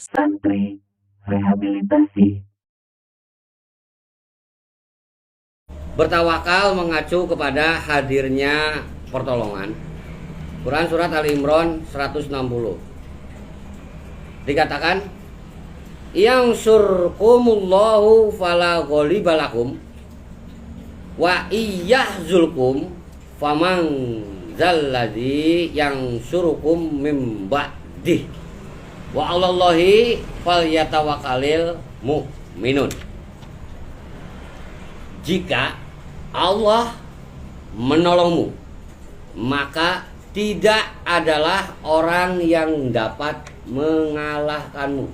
Santri rehabilitasi. Bertawakal mengacu kepada hadirnya pertolongan. Quran Surat Ali Imran 160. Dikatakan, yang surkumullahu fala ghaliba lakum wa iyyahzulkum faman zalladzi yang surukum mim ba'dih wa 'alallahi falyatawakkalul mu'minun. Jika Allah menolongmu, maka tidak adalah orang yang dapat mengalahkanmu.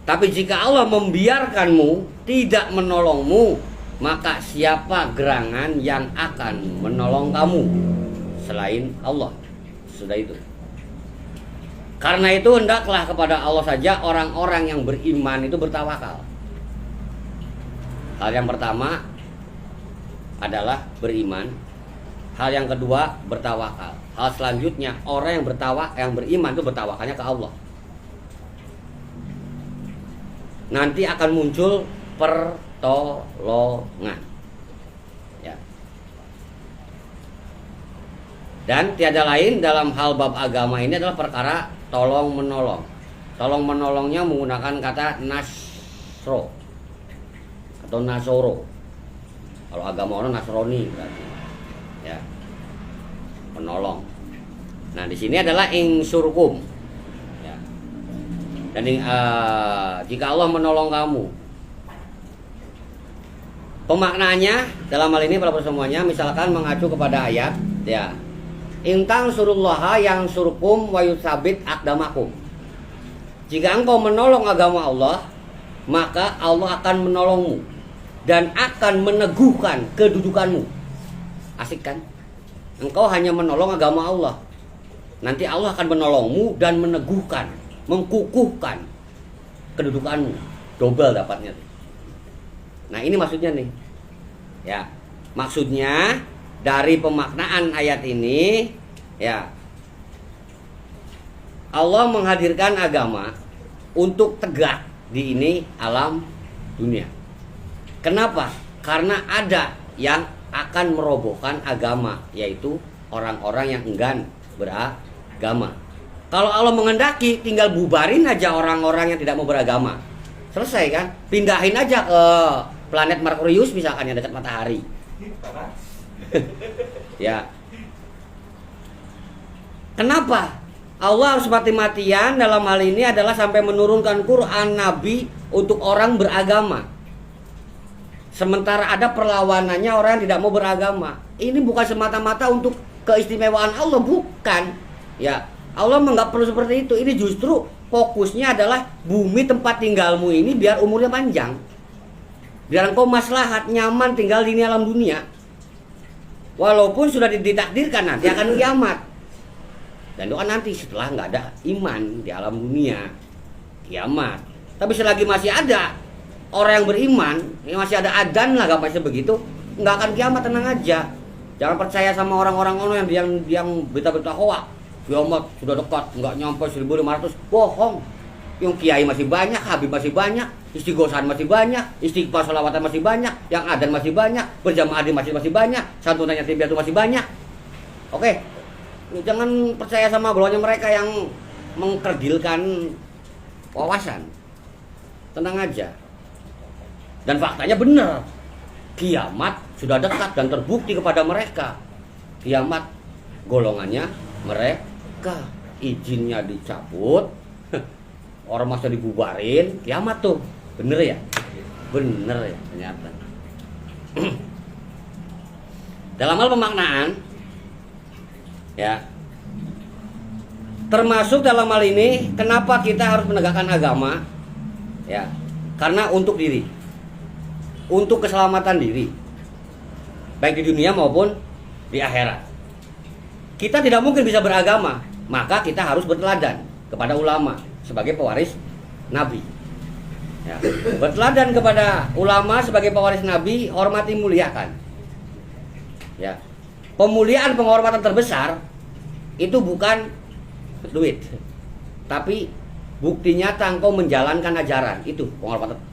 Tapi jika Allah membiarkanmu, tidak menolongmu, maka siapa gerangan yang akan menolong kamu selain Allah? Sudah itu. Karena itu hendaklah kepada Allah saja orang-orang yang beriman itu bertawakal. Hal yang pertama adalah beriman. Hal yang kedua bertawakal. Hal selanjutnya orang yang beriman itu bertawakalnya ke Allah. Nanti akan muncul pertolongan. Ya. Dan tiada lain dalam hal bab agama ini adalah perkara tolong menolong. Tolong menolongnya menggunakan kata nasro atau nasoro. Kalau agama orang Nasrani berarti. Ya. Menolong. Nah, di sini adalah ingsurkum. Ya. Dan jika Allah menolong kamu. Pemaknaannya dalam hal ini para semuanya misalkan mengacu kepada ayat, ya. Intang surullaha yang surkum wa yusabit aqdamakum. Jika engkau menolong agama Allah, maka Allah akan menolongmu dan akan meneguhkan kedudukanmu. Asik kan? Engkau hanya menolong agama Allah, nanti Allah akan menolongmu dan meneguhkan, mengkukuhkan kedudukanmu. Double dapatnya. Nah, ini maksudnya nih. Ya. Maksudnya dari pemaknaan ayat ini, ya, Allah menghadirkan agama untuk tegak di ini alam dunia. Kenapa? Karena ada yang akan merobohkan agama, yaitu orang-orang yang enggan beragama. Kalau Allah mengendaki, tinggal bubarin aja orang-orang yang tidak mau beragama. Selesai kan? Pindahin aja ke planet Merkurius misalkan yang dekat matahari. Ya. Kenapa? Allah harus mati-matian dalam hal ini adalah sampai menurunkan Quran Nabi untuk orang beragama. Sementara ada perlawanannya orang yang tidak mau beragama. Ini bukan semata-mata untuk keistimewaan Allah, bukan. Ya, Allah nggak perlu seperti itu. Ini justru fokusnya adalah bumi tempat tinggalmu ini biar umurnya panjang. Biar engkau maslahat, nyaman tinggal di alam dunia. Walaupun sudah ditakdirkan nanti akan kiamat. Dan itu kan nanti setelah nggak ada iman di alam dunia, kiamat. Tapi selagi masih ada orang yang beriman, yang masih ada adzan lah, gak masih begitu, nggak akan kiamat, tenang aja. Jangan percaya sama orang-orang yang berita-berita hoak. Kiamat sudah dekat, nggak nyampe 1500, bohong. Yang kiai masih banyak, habib masih banyak, istighosan masih banyak, istighfar sholawatan masih banyak, yang adzan masih banyak, berjamaah di masjid masih banyak, santunannya tibiatu masih banyak. Oke, jangan percaya sama belanya mereka yang mengkerdilkan wawasan. Tenang aja. Dan faktanya benar, kiamat sudah dekat dan terbukti kepada mereka. Kiamat golongannya mereka, izinnya dicabut, orang masa dibubarin, kiamat tuh. Bener ya? Bener ya ternyata. Dalam hal pemaknaan, ya, termasuk dalam hal ini kenapa kita harus menegakkan agama, ya, karena untuk diri, untuk keselamatan diri, baik di dunia maupun di akhirat. Kita tidak mungkin bisa beragama, maka kita harus berteladan kepada ulama sebagai pewaris Nabi. Ya, berteladan kepada ulama sebagai pewaris Nabi, hormati, muliakan. Ya, pemuliaan penghormatan terbesar itu bukan duit, tapi bukti nyata engkau menjalankan ajaran. Itu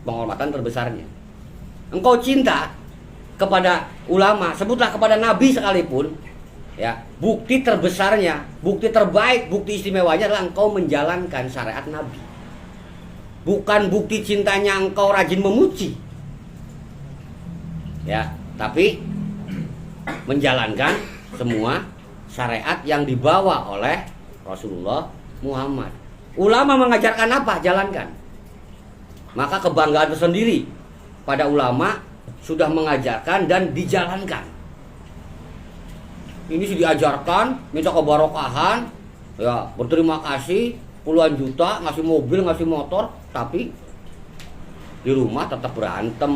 penghormatan terbesarnya. Engkau cinta kepada ulama, sebutlah kepada nabi sekalipun, ya, bukti terbesarnya, bukti terbaik, bukti istimewanya adalah engkau menjalankan syariat nabi. Bukan bukti cintanya engkau rajin memuji, ya, tapi menjalankan semua syariat yang dibawa oleh Rasulullah Muhammad. Ulama mengajarkan apa? Jalankan. Maka kebanggaan tersendiri pada ulama sudah mengajarkan dan dijalankan. Ini sih diajarkan, minta kebarokahan, ya, berterima kasih puluhan juta, ngasih mobil, ngasih motor, tapi di rumah tetap berantem,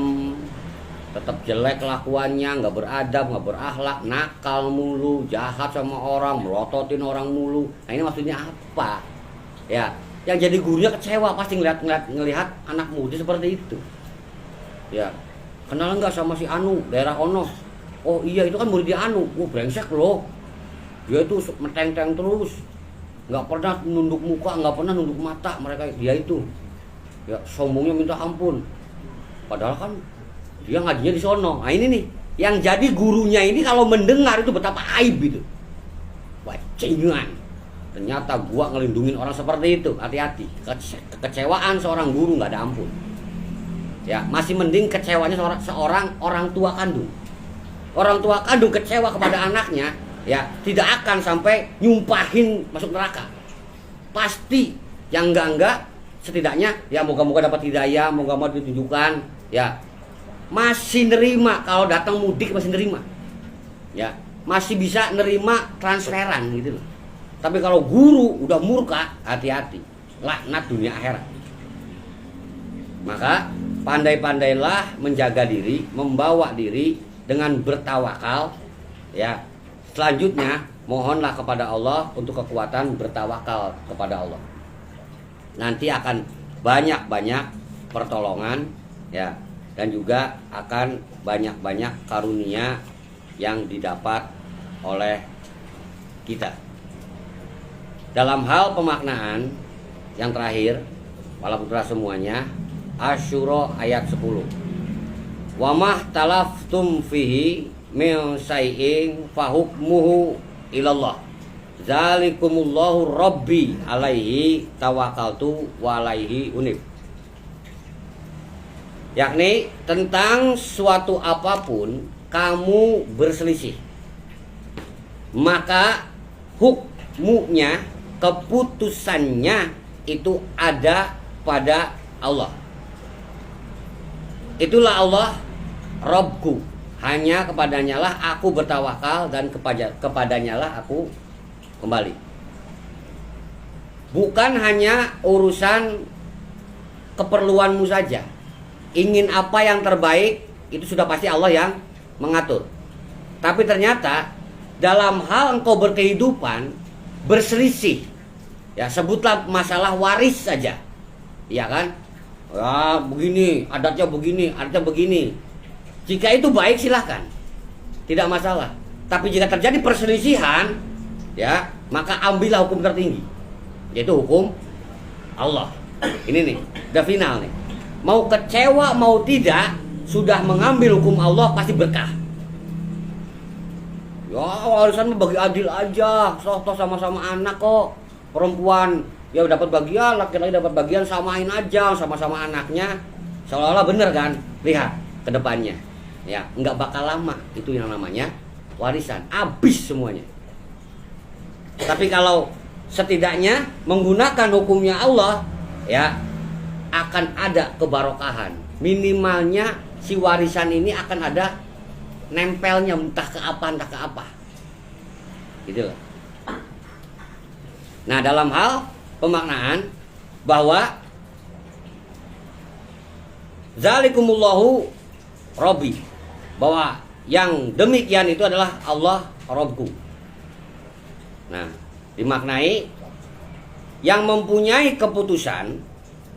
tetap jelek kelakuannya, nggak beradab, nggak berakhlak, nakal mulu, jahat sama orang, melototin orang mulu. Nah ini maksudnya apa? Ya, yang jadi gurunya kecewa pasti ngelihat anak muda seperti itu. Ya, kenal nggak sama si Anu daerah Ono? Oh iya, itu kan muridnya Anu. Brengsek loh. Dia itu meteng-teng terus, nggak pernah nunduk muka, nggak pernah nunduk mata. Mereka dia itu, ya, sombongnya minta ampun. Padahal kan dia ngajinya di sono. Nah ini nih, yang jadi gurunya ini kalau mendengar itu betapa aib itu. Bajingan. Ternyata gua ngelindungin orang seperti itu. Hati-hati. Kekecewaan seorang guru nggak ada ampun. Ya, masih mending kecewanya seorang orang tua kandung. Orang tua kandung kecewa kepada anaknya, ya, tidak akan sampai nyumpahin masuk neraka. Pasti yang enggak setidaknya ya moga-moga dapat hidayah, moga-moga ditunjukkan, ya. Masih nerima kalau datang mudik, masih nerima. Ya, masih bisa nerima transferan gitu loh. Tapi kalau guru udah murka, hati-hati. Laknat dunia akhirat. Maka pandai-pandailah menjaga diri, membawa diri dengan bertawakal, ya. Selanjutnya mohonlah kepada Allah untuk kekuatan bertawakal kepada Allah. Nanti akan banyak-banyak pertolongan, ya, dan juga akan banyak-banyak karunia yang didapat oleh kita. Dalam hal pemaknaan yang terakhir, para putra semuanya, Asy-Syura ayat 10. Wa mahtalaftum fihi min syai'in fahukmuhu ilallah. Zalikumullahu rabbi alaihi tawakkaltu wa alaihi unib. Yakni tentang suatu apapun kamu berselisih, maka hukmunya, keputusannya itu ada pada Allah. Itulah Allah Rabbku, hanya kepadanya lah aku bertawakal dan kepadanya lah aku kembali. Bukan hanya urusan keperluanmu saja. Ingin apa yang terbaik itu sudah pasti Allah yang mengatur. Tapi ternyata dalam hal engkau berkehidupan berselisih, ya, sebutlah masalah waris saja, ya kan? Ya begini, adatnya begini. Jika itu baik silahkan, tidak masalah. Tapi jika terjadi perselisihan, ya, maka ambillah hukum tertinggi, yaitu hukum Allah. Ini nih, udah final nih. Mau kecewa mau tidak, sudah mengambil hukum Allah pasti berkah. Ya warisan bagi adil aja, toh sama-sama anak kok. Perempuan ya dapat bagian, laki-laki dapat bagian, samain aja sama-sama anaknya. Seolah-olah bener kan? Lihat ke depannya. Ya, nggak bakal lama itu yang namanya warisan, habis semuanya. Tapi kalau setidaknya menggunakan hukumnya Allah, ya, akan ada kebarokahan. Minimalnya si warisan ini akan ada nempelnya entah ke apa. Gitu loh. Nah, dalam hal pemaknaan bahwa zalikumullahu rabbi, bahwa yang demikian itu adalah Allah Rabbku. Nah, dimaknai yang mempunyai keputusan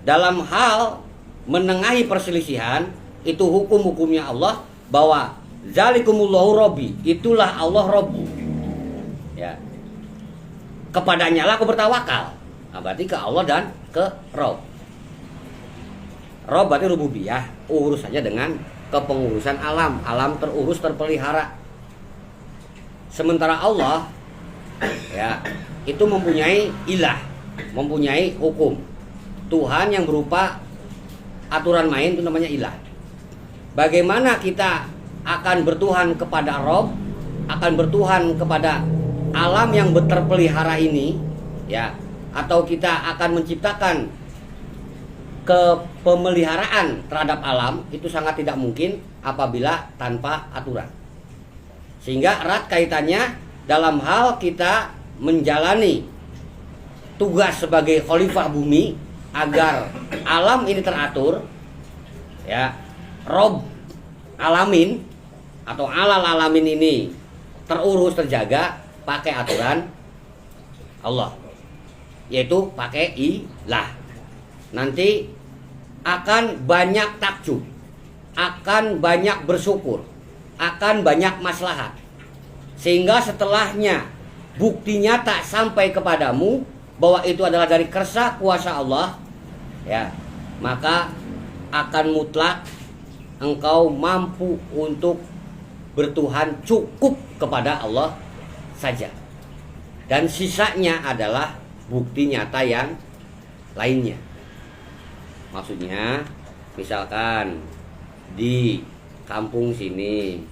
dalam hal menengahi perselisihan itu hukum-hukumnya Allah, bahwa zalikumullahu rabbi, itulah Allah Rabbku. Ya. Kepadanya lah aku bertawakal. Nah, berarti ke Allah dan ke Rob. Rob berarti rububiyah, urus saja dengan kepengurusan alam. Alam terurus, terpelihara. Sementara Allah ya itu mempunyai ilah, mempunyai hukum. Tuhan yang berupa aturan main itu namanya ilah. Bagaimana kita akan bertuhan kepada Rob, akan bertuhan kepada alam yang terpelihara ini, ya, atau kita akan menciptakan kepemeliharaan terhadap alam, itu sangat tidak mungkin apabila tanpa aturan. Sehingga erat kaitannya dalam hal kita menjalani tugas sebagai khalifah bumi agar alam ini teratur, ya, Rob alamin atau alal alamin ini terurus, terjaga pakai aturan Allah, yaitu pakai ilah. Nanti akan banyak takjub, akan banyak bersyukur, akan banyak maslahat. Sehingga setelahnya bukti nyata sampai kepadamu bahwa itu adalah dari kersa kuasa Allah, ya, maka akan mutlak engkau mampu untuk bertuhan cukup kepada Allah saja. Dan sisanya adalah bukti nyata yang lainnya. Maksudnya, misalkan di kampung sini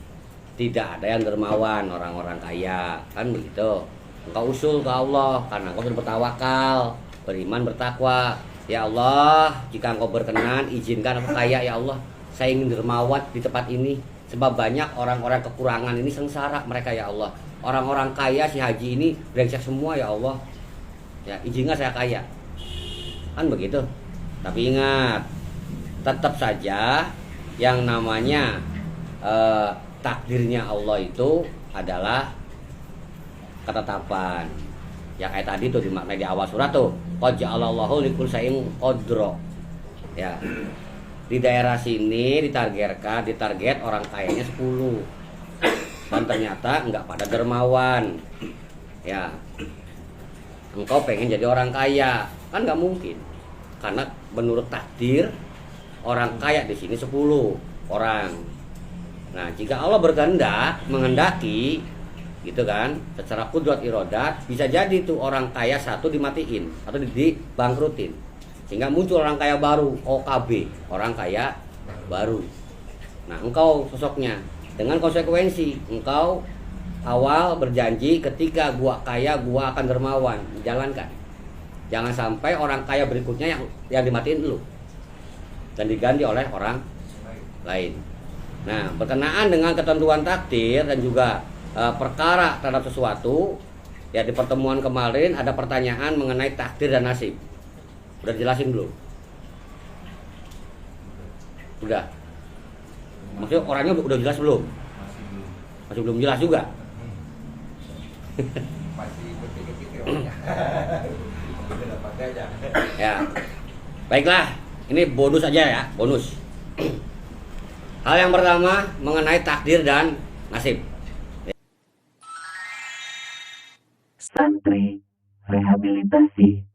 tidak ada yang dermawan, orang-orang kaya, kan begitu. Engkau usul ke Allah karena engkau bertawakal, beriman, bertakwa. Ya Allah, jika engkau berkenan, izinkan aku kaya ya Allah. Saya ingin dermawan di tempat ini, sebab banyak orang-orang kekurangan ini sengsara mereka ya Allah. Orang-orang kaya si haji ini brengsek semua ya Allah. Ya, izinkan saya kaya. Kan begitu. Tapi ingat, tetap saja yang namanya takdirnya Allah itu adalah ketetapan. Ya kayak tadi tuh dimaknai di awal surat tuh, qad ja'alallahu likulli syai'in qadra. Ya. Di daerah sini ditarget orang kayanya 10. Dan ternyata enggak pada dermawan. Ya. Engkau pengen jadi orang kaya, kan enggak mungkin. Karena menurut takdir orang kaya di sini 10 orang. Nah, jika Allah berkehendak, menghendaki gitu kan, secara kudrat irodat, bisa jadi tuh orang kaya satu dimatiin atau dibangkrutin. Sehingga muncul orang kaya baru, OKB, orang kaya baru. Nah, engkau sosoknya dengan konsekuensi, engkau awal berjanji ketika gua kaya, gua akan dermawan, jalankan. Jangan sampai orang kaya berikutnya yang dimatiin lu dan diganti oleh orang lain. Nah, berkenaan dengan ketentuan takdir dan juga perkara terhadap sesuatu, ya di pertemuan kemarin ada pertanyaan mengenai takdir dan nasib. Udah jelasin belum? Udah. Maksudnya orangnya udah jelas belum? Masih belum jelas juga. Masih berpikir-pikir. Ya. Baiklah, ini bonus aja ya, bonus. Hal yang pertama mengenai takdir dan nasib. Santri rehabilitasi.